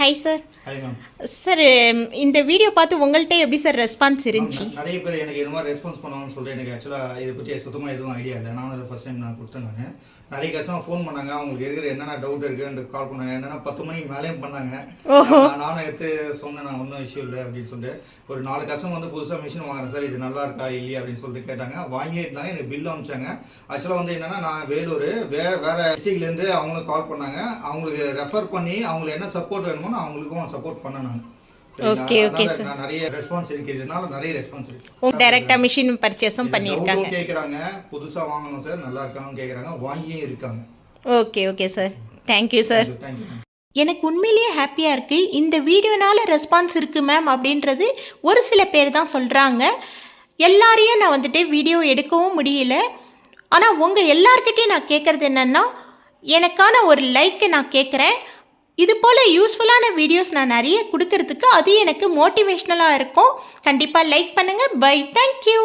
Hi sir. Hi ma'am. Sir, இந்த video பார்த்து உங்கள்கிட்ட எப்படி சார் ரெஸ்பான்ஸ் இருந்துச்சு? நிறைய பேர் எனக்கு இது மாதிரி ரெஸ்பான்ஸ் பண்ணுவாங்கன்னு சொல்லிட்டு எனக்கு ஆக்சுவலாக இதை பற்றி சுத்தமாக எதுவும் ஐடியா இல்லை. நானும் அதை ஃபஸ்ட் டைம் நான் கொடுத்தேன். நிறைய கஷ்டமாக ஃபோன் பண்ணாங்க, அவங்களுக்கு இருக்கிற என்னென்ன டவுட் இருக்குன்னு கால் பண்ணாங்க. என்னென்னா 10 மணிக்கு மேலேயும் பண்ணாங்க. நானும் எடுத்து சொன்னேன், நான் ஒன்றும் இஷ்யூ இல்லை அப்படின்னு சொல்லிட்டு. ஒரு 4 கஸ்டமர் வந்து புதுசாக மிஷின் வாங்குறேன் சார், இது நல்லா இருக்கா இல்லையா அப்படின்னு சொல்லிட்டு கேட்டாங்க. வாங்கியிருந்தாங்க, எனக்கு பில் அனுப்பிச்சாங்க. ஆக்சுவலாக வந்து என்னென்னா, நான் வேலூர் வேறு டிஸ்ட்ரிக்ட்லேருந்து அவங்களுக்கு கால் பண்ணாங்க. அவங்களுக்கு ரெஃபர் பண்ணி அவங்களுக்கு என்ன சப்போர்ட் வேணுமோ நான் அவங்களுக்கும் சப்போர்ட் பண்ணேன். நான் ஓகே ஓகே சார். நிறைய ரெஸ்பான்ஸ் இருக்கிறதுனால நிறைய ரெஸ்பான்ஸ் இருக்கு. டைரக்டா மிஷின் பர்ச்சேஸும் பண்ணிருக்காங்க. கேக்குறாங்க, புதுசா வாங்கணும் சார், நல்லா இருக்கான்னு கேக்குறாங்க, வாங்கியே இருக்காங்க. Okay okay sir, thank you sir. Thank you. எனக்கு உண்மையிலேயே ஹாப்பியாக இருக்குது. இந்த வீடியோனால ரெஸ்பான்ஸ் இருக்குது மேம் அப்படின்றது ஒரு சில பேர் தான் சொல்கிறாங்க. எல்லாரையும் நான் வந்துட்டு வீடியோ எடுக்கவும் முடியல. ஆனால் உங்கள் எல்லார்கிட்டையும் நான் கேட்குறது என்னென்னா, எனக்கான ஒரு லைக்கை நான் கேட்குறேன். இது போல் யூஸ்ஃபுல்லான வீடியோஸ் நான் நிறைய கொடுக்கறதுக்கு அது எனக்கு மோட்டிவேஷ்னலாக இருக்கும். கண்டிப்பாக லைக் பண்ணுங்கள். பை. தேங்க்யூ.